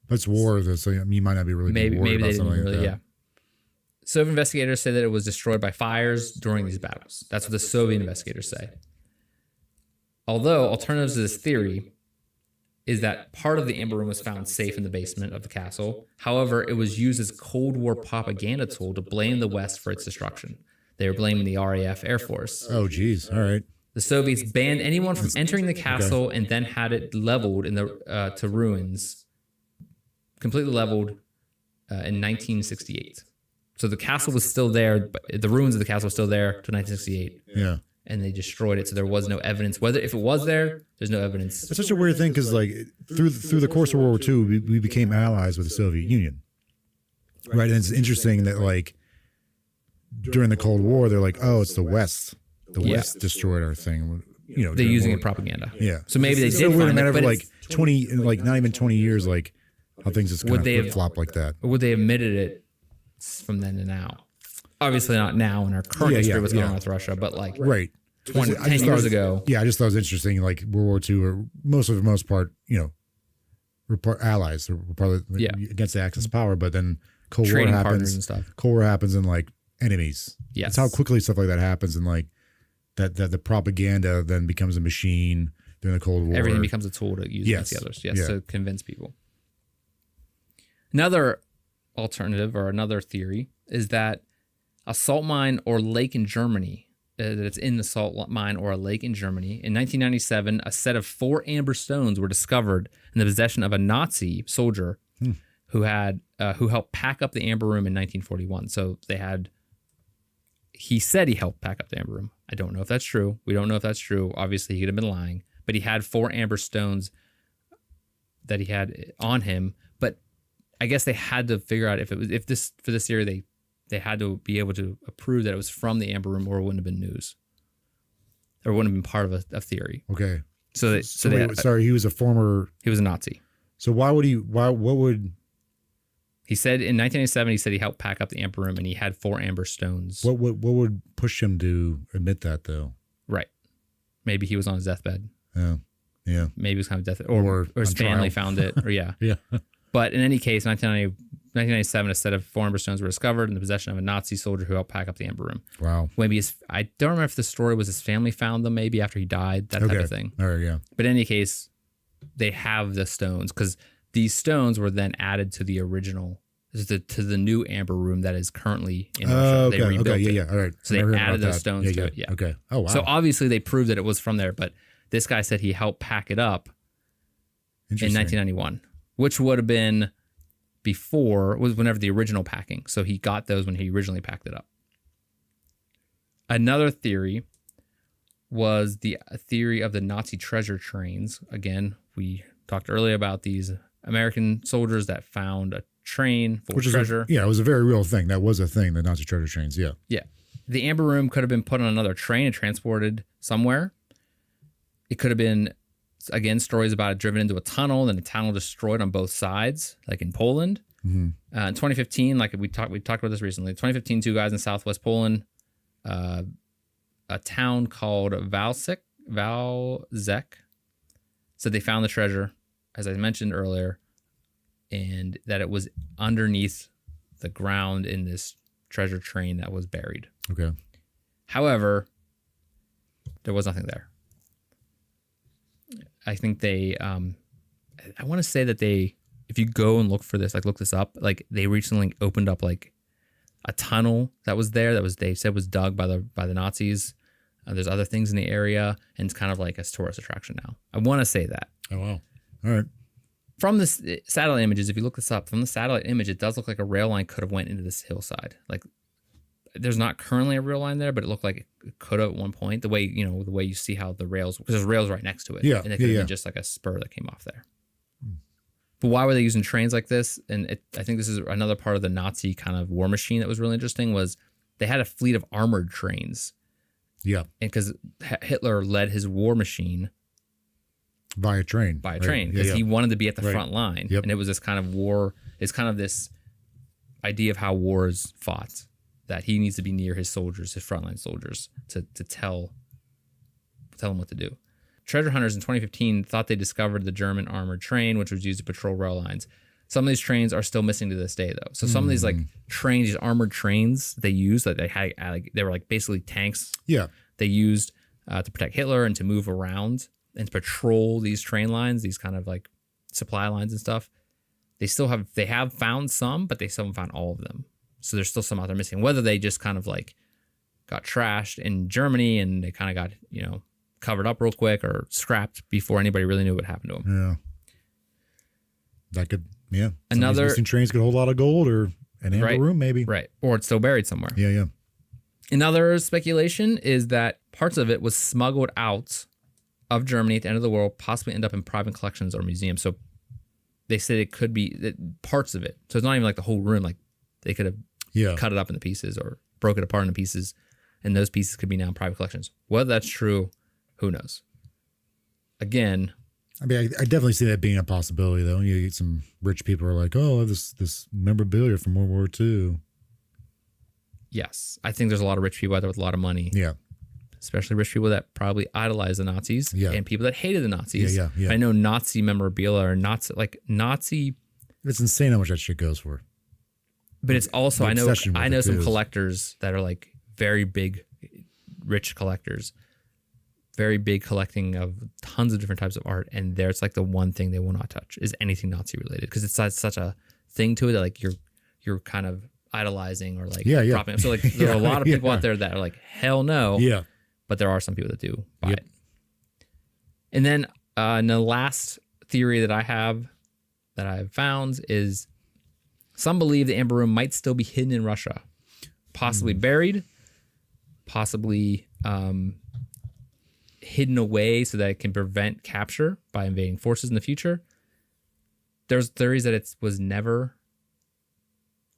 That's war, though, so you might not be really worried about they something didn't really, like that. Soviet investigators say that it was destroyed by fires during these battles. That's what the Soviet investigators say. Although alternatives to this theory is that part of the Amber Room was found safe in the basement of the castle. However, it was used as a Cold War propaganda tool to blame the West for its destruction. They were blaming the RAF Air Force. Oh, geez. All right. The Soviets banned anyone from entering the castle and then had it leveled to ruins, completely leveled in 1968. So the castle was still there, but the ruins of the castle were still there to 1968. Yeah. And they destroyed it, so there was no evidence. Whether if it was there, there's no evidence. It's such a weird thing because, like, through the course of World War II, we became allies with the Soviet Union, right? And it's interesting that, like, during the Cold War, they're like, "Oh, it's the West. The West destroyed our thing." They're using it propaganda. Yeah. So maybe they did. So Find matter it, of like 20, like not even 20 years, like how things just kind of flip flop like that. Or would they have admitted it from then to now? Obviously not now in our current history what's going on with Russia, but like 10 years ago. Yeah, I just thought it was interesting. Like World War II, or for the most part, we're allies. We're part of against the Axis power, but then Cold War happens and stuff. Cold War happens and like enemies. Yes. That's how quickly stuff like that happens, and like that the propaganda then becomes a machine during the Cold War. Everything becomes a tool to use against the others. Yes, to convince people. Another alternative or another theory is that a salt mine or lake in Germany, that it's in the salt mine or a lake in Germany. In 1997, a set of 4 amber stones were discovered in the possession of a Nazi soldier who helped pack up the Amber Room in 1941. So he said he helped pack up the Amber Room. I don't know if that's true. We don't know if that's true. Obviously, he could have been lying. But he had 4 amber stones that he had on him. But I guess they had to figure out for this theory they had to be able to prove that it was from the Amber Room, or it wouldn't have been news, or it wouldn't have been part of a theory. Okay. Sorry, he was a Nazi. So what would he said in 1987? He said he helped pack up the Amber Room, and he had 4 amber stones. What would push him to admit that, though? Right. Maybe he was on his deathbed. Yeah. Maybe it was kind of death, or his family found it, or yeah. Yeah. But in any case, 1997, a set of 4 amber stones were discovered in the possession of a Nazi soldier who helped pack up the Amber Room. Wow. Maybe I don't remember if the story was his family found them, maybe after he died, that type of thing. All right, yeah. But in any case, they have the stones, because these stones were then added to the original, to the new Amber Room that is currently in Russia. Okay, they rebuilt yeah, it. yeah. All right. So they added those stones to it. Yeah. Okay. Oh, wow. So obviously they proved that it was from there, but this guy said he helped pack it up in 1991, which would have been whenever the original packing. So he got those when he originally packed it up. Another theory was the theory of the Nazi treasure trains. Again, we talked earlier about these American soldiers that found a train full of treasure. It was a very real thing. That was a thing, the Nazi treasure trains, yeah. Yeah. The Amber Room could have been put on another train and transported somewhere. It could have been, again, stories about it driven into a tunnel, then a tunnel destroyed on both sides, like in Poland. Mm-hmm. In 2015, like we talked about this recently. 2015, 2 guys in Southwest Poland, a town called Valzek, said they found the treasure, as I mentioned earlier, and that it was underneath the ground in this treasure train that was buried. Okay. However, there was nothing there. I think I want to say that if you go and look for this, like look this up, like they recently opened up like a tunnel that was there they said was dug by the Nazis. There's other things in the area, and it's kind of like a tourist attraction now. I want to say that. Oh, wow. All right. From the satellite images, if you look this up, from the satellite image, it does look like a rail line could have went into this hillside. Like there's not currently a rail line there, but it looked like it could have at one point. The way you see how the rails, because there's rails right next to it. Yeah. And it could have been just like a spur that came off there. But why were they using trains like this? And I think this is another part of the Nazi kind of war machine that was really interesting, was they had a fleet of armored trains. Yeah. And because Hitler led his war machine by a train, because he wanted to be at the front line. Yep. And it was this kind of war. It's kind of this idea of how war is fought, that he needs to be near his soldiers, his frontline soldiers, to tell them what to do. Treasure hunters in 2015 thought they discovered the German armored train, which was used to patrol rail lines. Some of these trains are still missing to this day, though. So some of these like trains, these armored trains they used, that they were like basically tanks. Yeah. They used to protect Hitler and to move around and to patrol these train lines, these kind of like supply lines and stuff. They have found some, but they still haven't found all of them. So there's still some out there missing. Whether they just kind of like got trashed in Germany and they kind of got, covered up real quick or scrapped before anybody really knew what happened to them. Yeah. That could, yeah. Another missing trains could hold a lot of gold, or an amber room maybe. Right. Or it's still buried somewhere. Yeah. Another speculation is that parts of it was smuggled out of Germany at the end of the world, possibly end up in private collections or museums. So they said it could be parts of it. So it's not even like the whole room. Like they could have cut it up into pieces or broke it apart into pieces, and those pieces could be now in private collections. Whether that's true, who knows? Again, I mean, I definitely see that being a possibility, though. You get some rich people who are like, "Oh, I have this memorabilia from World War II." Yes, I think there's a lot of rich people out there with a lot of money. Yeah, especially rich people that probably idolize the Nazis. Yeah, and people that hated the Nazis. Yeah. I know Nazi memorabilia or Nazi. It's insane how much that shit goes for. But it's also I know some collectors that are like very big, rich collectors. Very big collecting of tons of different types of art, and it's like the one thing they will not touch is anything Nazi related, because it's such a thing to it that like you're kind of idolizing or like dropping. So like there are a lot of people out there that are like, hell no. Yeah. But there are some people that do buy it. And then the last theory that I've found is Some believe the Amber Room might still be hidden in Russia, possibly buried, possibly hidden away so that it can prevent capture by invading forces in the future. There's theories that it was never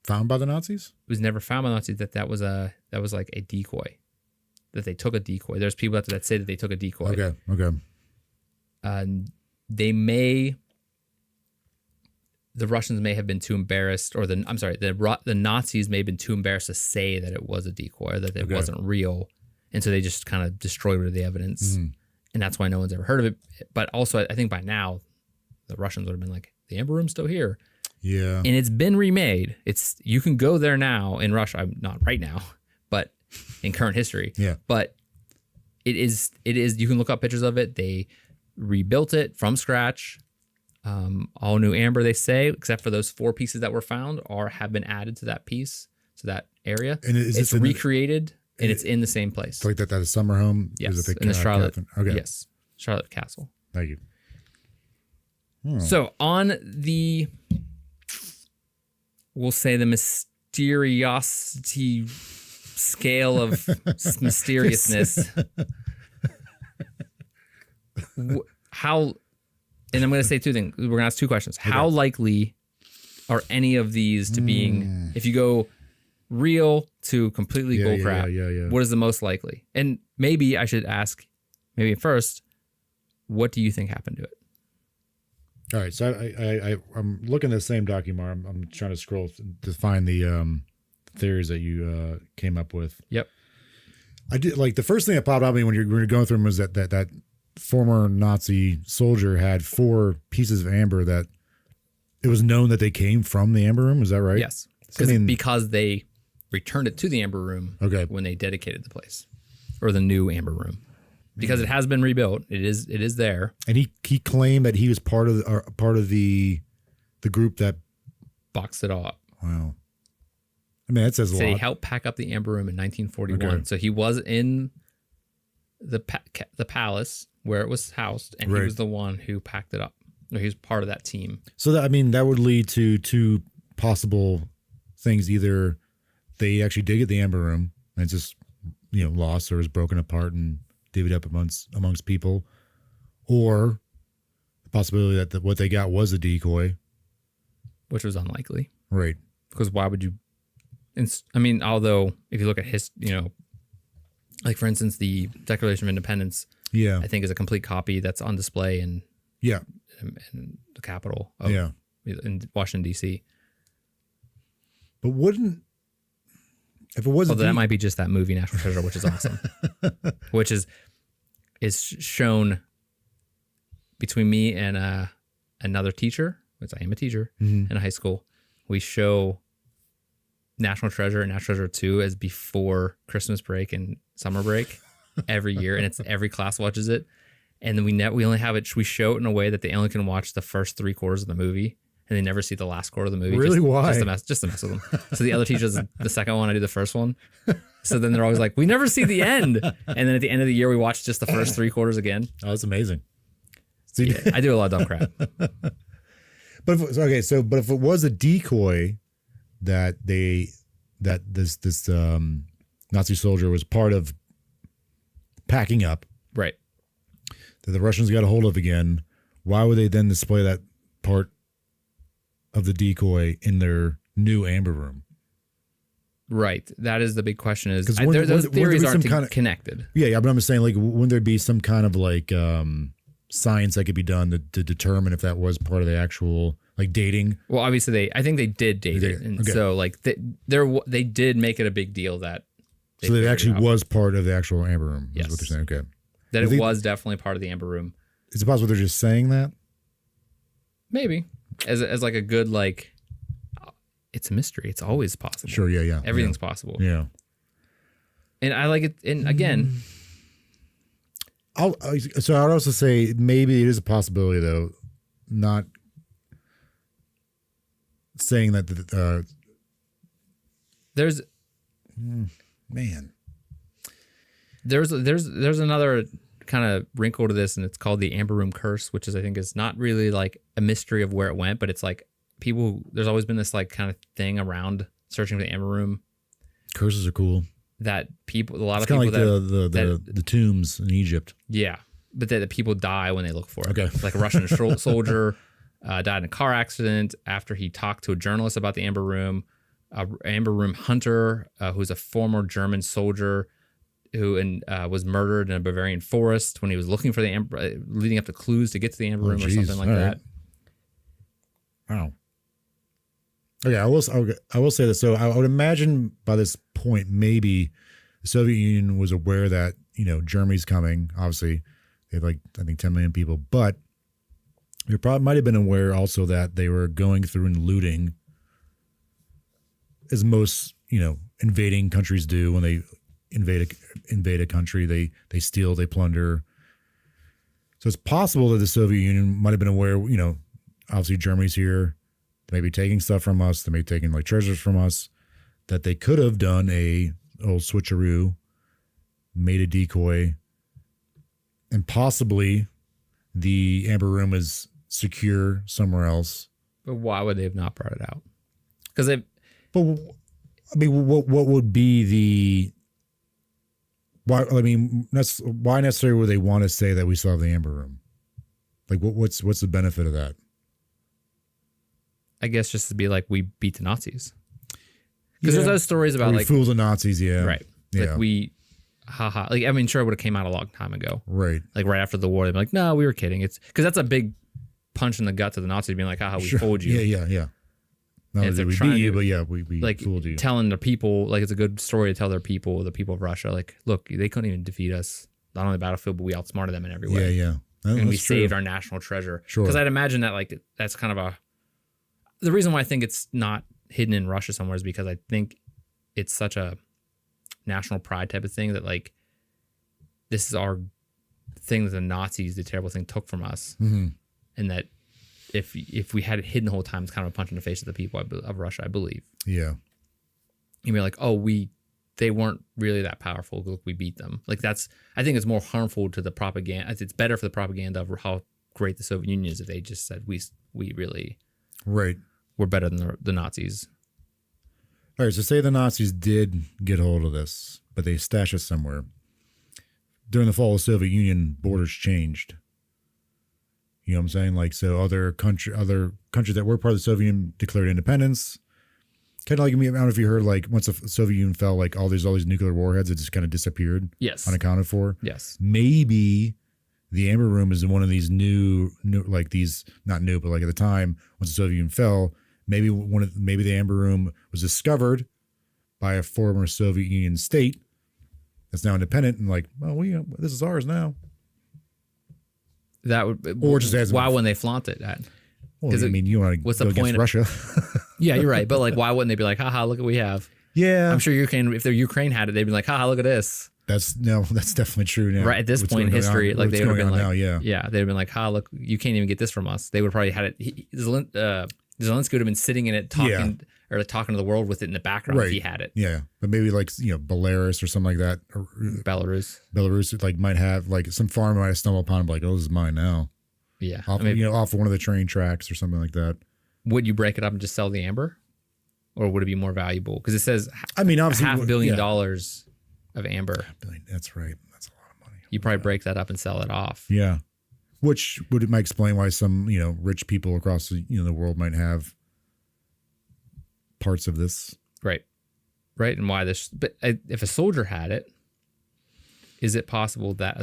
found by the Nazis. It was never found by the Nazis. That was like a decoy. That they took a decoy. There's people out there that say that they took a decoy. Okay. The Russians may have been too embarrassed, or the Nazis may have been too embarrassed to say that it was a decoy, or that it wasn't real, and so they just kind of destroyed the evidence, and that's why no one's ever heard of it. But also, I think by now, the Russians would have been like, the Amber Room's still here, and it's been remade. You can go there now in Russia, not right now, but in current history. But it is. You can look up pictures of it. They rebuilt it from scratch. All new amber, they say, except for those 4 pieces that were found have been added to that piece, to that area. And it's recreated, and it's in the same place. Like that a summer home? Yes, in the Charlotte. Yes, Charlotte Castle. Thank you. So on the, we'll say the mysteriosity scale of mysteriousness, how... And I'm going to say 2 things. We're going to ask 2 questions. Okay. How likely are any of these to being, if you go real to completely bullcrap, what is the most likely? And maybe I should ask, first, what do you think happened to it? All right. So I'm looking at the same document. I'm trying to scroll to find the theories that you came up with. Yep. I did, like, the first thing that popped out at me when you're going through them was that former Nazi soldier had 4 pieces of amber that it was known that they came from the Amber Room. Is that right? Yes. Because they returned it to the Amber Room when they dedicated the place, or the new Amber Room, because it has been rebuilt. It is there. And he claimed that he was part of the group that boxed it all up. Wow. I mean, that says a lot. He helped pack up the Amber Room in 1941. Okay. So he was in the palace where it was housed, and he was the one who packed it up. Or he was part of that team. So that would lead to 2 possible things. Either they actually did get the Amber Room and it's just, lost or was broken apart and divvied up amongst people, or the possibility that what they got was a decoy, which was unlikely. Right. Because why would you? Although if you look at like for instance, the Declaration of Independence, I think is a complete copy that's on display in the Capitol in Washington, D.C. But if it wasn't, that might be just that movie National Treasure, which is awesome, which is shown between me and another teacher, which I am a teacher in a high school. We show National Treasure and National Treasure 2 as before Christmas break and summer break every year, and it's every class watches it. And then we only have it. We show it in a way that they only can watch the first 3/4 of the movie, and they never see the last quarter of the movie. Really? Why? Just to mess with them. So the other teacher's the second one, I do the first one. So then they're always like, we never see the end. And then at the end of the year, we watch just the first 3/4 again. Oh, that's amazing. So I do a lot of dumb crap. But if it was a decoy that this Nazi soldier was part of packing up, right, that the Russians got a hold of again, why would they then display that part of the decoy in their new Amber Room? Right. That is the big question. Those theories aren't connected. Yeah, but I'm just saying, like, wouldn't there be some kind of like science that could be done to determine if that was part of the actual, like, dating? Well, obviously I think they did date it, and so like they did make it a big deal that. So it actually was part of the actual Amber Room. Yes. Is what they're saying. Okay. That it was definitely part of the Amber Room. Is it possible they're just saying that? Maybe as like a good, like, it's a mystery. It's always possible. Sure. Yeah. Everything's possible. Yeah. And I like it. And again, so I'd also say maybe it is a possibility, though, not saying that there's there's another kind of wrinkle to this, and it's called the Amber Room curse, which I think is not really like a mystery of where it went, but it's like there's always been this like kind of thing around searching for the Amber Room Curses are cool. that people, a lot It's of people kind of like the tombs in Egypt. yeah, but that people die when they look for it. Okay. Like a Russian soldier died in a car accident after he talked to a journalist about the Amber Room. Amber Room hunter, who's a former German soldier who was murdered in a Bavarian forest when he was looking for the Amber, leading up to clues to get to the Amber Room or something like that. Wow. Okay, I will say this. So I would imagine by this point, maybe the Soviet Union was aware that, Germany's coming. Obviously, they had like, I think 10 million people, but they probably might have been aware also that they were going through and looting, as most, invading countries do when they invade a country. They steal, they plunder. So it's possible that the Soviet Union might have been aware, obviously Germany's here. They may be taking stuff from us. They may be taking like treasures from us, that they could have done a old switcheroo, made a decoy, and possibly the Amber Room is secure somewhere else. But why would they have not brought it out? Because But I mean, what would be the? Why? I mean, why necessarily would they want to say that we still have the Amber Room? Like, what's the benefit of that? I guess just to be like, we beat the Nazis. Because there's those stories about we like fooled the Nazis, yeah, right, yeah. Like we, haha. Like I mean, sure, it would have came out a long time ago, right? Like right after the war, they'd be like, no, we were kidding. It's because that's a big punch in the gut to the Nazis, being like, haha, we fooled you. Yeah. Not And that we beat you, but yeah, we like fooled you. Telling the people, like it's a good story to tell their people, the people of Russia, like, look, they couldn't even defeat us, not on the battlefield, but we outsmarted them in every way. Yeah. And we saved our national treasure. Sure. Because I'd imagine that like that's kind of the reason why I think it's not hidden in Russia somewhere is because I think it's such a national pride type of thing that like this is our thing that the Nazis, the terrible thing, took from us, mm-hmm. and that if we had it hidden the whole time, it's kind of a punch in the face of the people of Russia, I believe. Yeah. You'd be like, oh, they weren't really that powerful. Look, we beat them. Like I think it's more harmful to the propaganda. It's better for the propaganda of how great the Soviet Union is if they just said we really right were better than the Nazis. All right, so say the Nazis did get hold of this, but they stashed it somewhere. During the fall of the Soviet Union, borders changed. You know what I'm saying? Like, so other countries that were part of the Soviet Union declared independence. Kind of like, I don't know if you heard, like, once the Soviet Union fell, like, all these nuclear warheads that just kind of disappeared. Yes. Unaccounted for. Yes. Maybe the Amber Room is one of these new, like these, not new, but like at the time, once the Soviet Union fell, maybe the Amber Room was discovered by a former Soviet Union state that's now independent and like, well, this is ours now. That would, or just as why wouldn't they flaunt it? Well, I mean, you want to what's go the point against Russia? Yeah, you're right. But like, why wouldn't they be like, haha, look what we have? Yeah, I'm sure if the Ukraine had it, they'd be like, haha, look at this. That's definitely true now. Right at this point in history, like they would have been like, now, yeah, they'd have been like, ha, look, you can't even get this from us. They would probably had it. Zelensky would have been sitting in it talking to the world with it in the background if he had it. Yeah, but maybe like Belarus or something like that. Or Belarus like might have like some farmer might have stumbled upon it, like, oh, this is mine now. Yeah, off one of the train tracks or something like that. Would you break it up and just sell the amber, or would it be more valuable? Because it says, I mean, obviously, $500 million of amber. That's right. That's a lot of money. You probably break that up and sell it off. Yeah, which might explain why some rich people across the world might have parts of this. Right, and why this? But if a soldier had it, is it possible that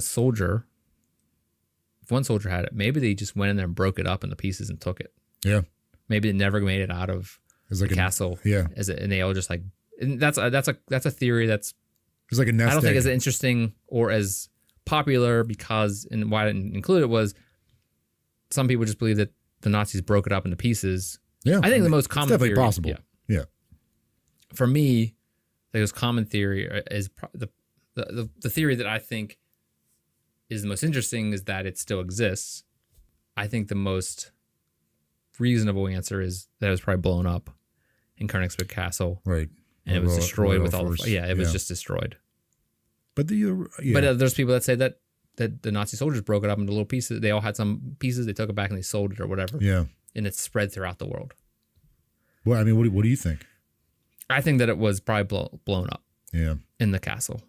if one soldier had it, maybe they just went in there and broke it up into pieces and took it? Yeah. Maybe it never made it out of the castle. Yeah. And they all just like, and that's a theory that's, it's like a nest I don't egg. think as interesting or as popular because, and why I didn't include it was some people just believe that the Nazis broke it up into pieces. Yeah. I think the most common definitely theory, possible. Yeah. For me, the most common theory is the theory that I think is the most interesting is that it still exists. I think the most reasonable answer is that it was probably blown up in Königsberg Castle. Right. And it was destroyed with all the... Yeah, it was just destroyed. But there's people that say that the Nazi soldiers broke it up into little pieces. They all had some pieces. They took it back and they sold it or whatever. Yeah. And it's spread throughout the world. Well, I mean, what do you think? I think that it was probably blown up. Yeah. In the castle.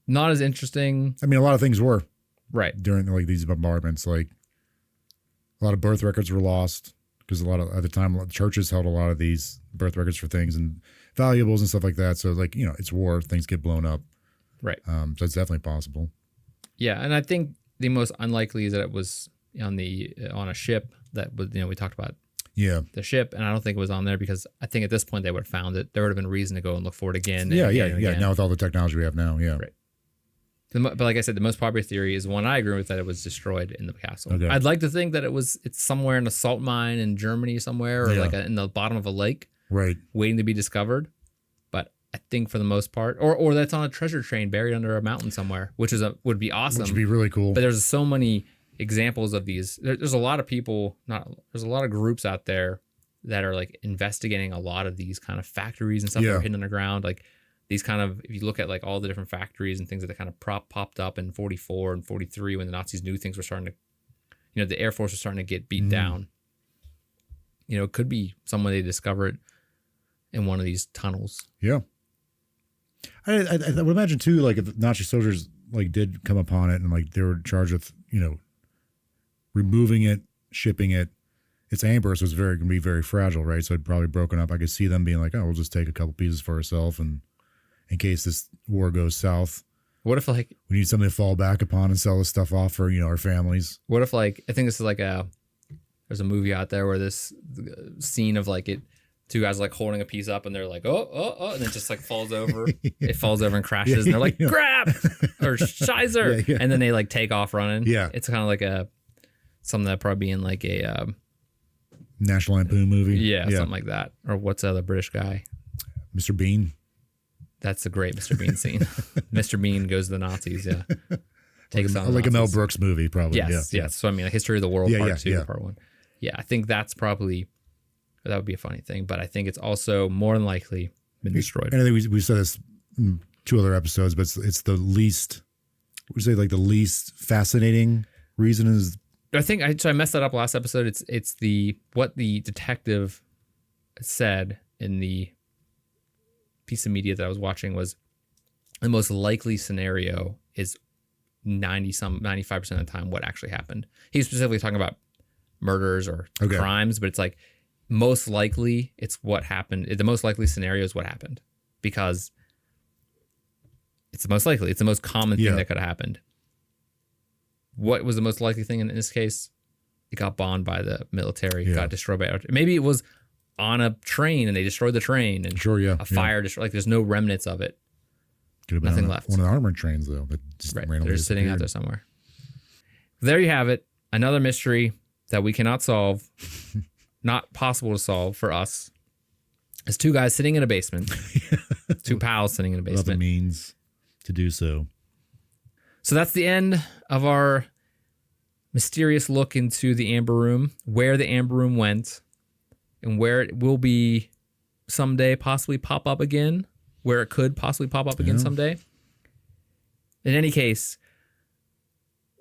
Not as interesting. I mean, a lot of things were. Right. During like these bombardments, like a lot of birth records were lost because at the time churches held a lot of these birth records for things and valuables and stuff like that. So like, it's war, things get blown up. Right. So it's definitely possible. Yeah, and I think the most unlikely is that it was on a ship that was, we talked about. Yeah. The ship, and I don't think it was on there because I think at this point they would have found it. There would have been reason to go and look for it again. Yeah. Again. Now with all the technology we have now, yeah. Right. But like I said, the most popular theory is one I agree with, that it was destroyed in the castle. Okay. I'd like to think that it's somewhere in a salt mine in Germany somewhere, or in the bottom of a lake, right, waiting to be discovered. But I think for the most part, or that's on a treasure train buried under a mountain somewhere, which would be awesome. Which would be really cool. But there's so many examples of these. There's a lot of people, there's a lot of groups out there that are like investigating a lot of these kind of factories and stuff that are hidden underground. Like these kind of, if you look at like all the different factories and things that kind of popped up in 44 and 43 when the Nazis knew things were starting to, the Air Force was starting to get beat down. It could be someone they discover it in one of these tunnels. Yeah. I would imagine too, like if Nazi soldiers like did come upon it and like they were charged with, removing it, shipping it. Its amber, so it's going to be very fragile, right? So it'd probably broken up. I could see them being like, oh, we'll just take a couple pieces for ourselves, and in case this war goes south. What if like we need something to fall back upon and sell this stuff off for our families? What if like I think this is like there's a movie out there where this scene of like two guys like holding a piece up and they're like oh, and it just like falls over. It falls over and crashes, and they're like grab or shizer, and then they like take off running. Yeah, it's kind of like something that probably be in like a National Lampoon movie. Yeah, something like that. Or what's the other British guy? Mr. Bean. That's a great Mr. Bean scene. Mr. Bean goes to the Nazis, Takes on like a Mel Brooks movie, probably. Yes. So I mean, History of the World Part 2, Part 1. Yeah, I think that would be a funny thing, but I think it's also more than likely been destroyed. And I think we said this in 2 other episodes, but it's the least, would you say like the least fascinating reason is. I think I messed that up last episode. It's what the detective said in the piece of media that I was watching was the most likely scenario is 95% of the time what actually happened. He was specifically talking about murders or crimes, but it's like most likely it's what happened. The most likely scenario is what happened because it's the most likely. It's the most common thing that could have happened. What was the most likely thing in this case? It got bombed by the military, got destroyed by. Maybe it was on a train and they destroyed the train and a fire destroyed. Like there's no remnants of it. Could have been nothing left. One of the armored trains though, that just randomly they're sitting out there somewhere. There you have it. Another mystery that we cannot solve, not possible to solve for us. It's 2 guys sitting in a basement, 2 pals sitting in a basement. Without the means to do so. So that's the end of our mysterious look into the Amber Room, where the Amber Room went, and where it will be someday possibly pop up again, where it could possibly pop up again someday. In any case,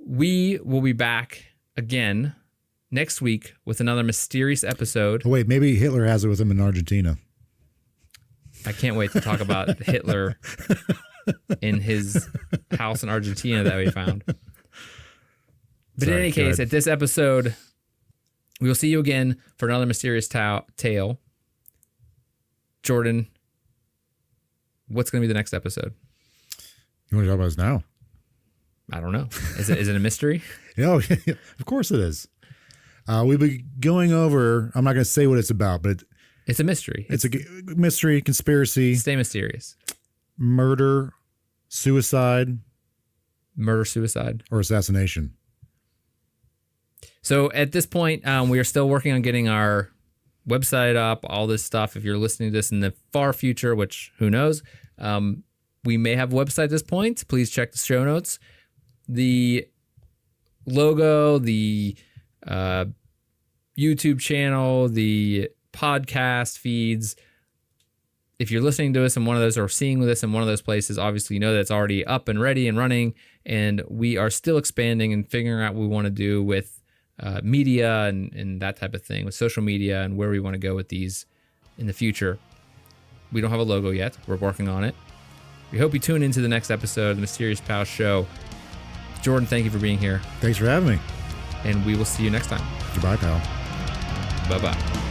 we will be back again next week with another mysterious episode. Oh, wait, maybe Hitler has it with him in Argentina. I can't wait to talk about Hitler in his house in Argentina that we found. But in any case, at this episode, we will see you again for another mysterious tale. Jordan, what's going to be the next episode? You want to talk about this now? I don't know. Is it a mystery? Yeah, of course it is. We'll be going over, I'm not going to say what it's about, but it's a mystery. It's a mystery, conspiracy. Stay mysterious. Murder, suicide. Murder, suicide. Or assassination. So at this point, we are still working on getting our website up, all this stuff. If you're listening to this in the far future, which who knows, we may have a website at this point. Please check the show notes. The logo, the YouTube channel, the podcast feeds. If you're listening to us in one of those or seeing this in one of those places, obviously you know that it's already up and ready and running. And we are still expanding and figuring out what we want to do with media and that type of thing, with social media and where we want to go with these in the future. We don't have a logo yet. We're working on it. We hope you tune into the next episode of the Mysterious Pal Show. Jordan, thank you for being here. Thanks for having me. And we will see you next time. Goodbye, pal. Bye-bye.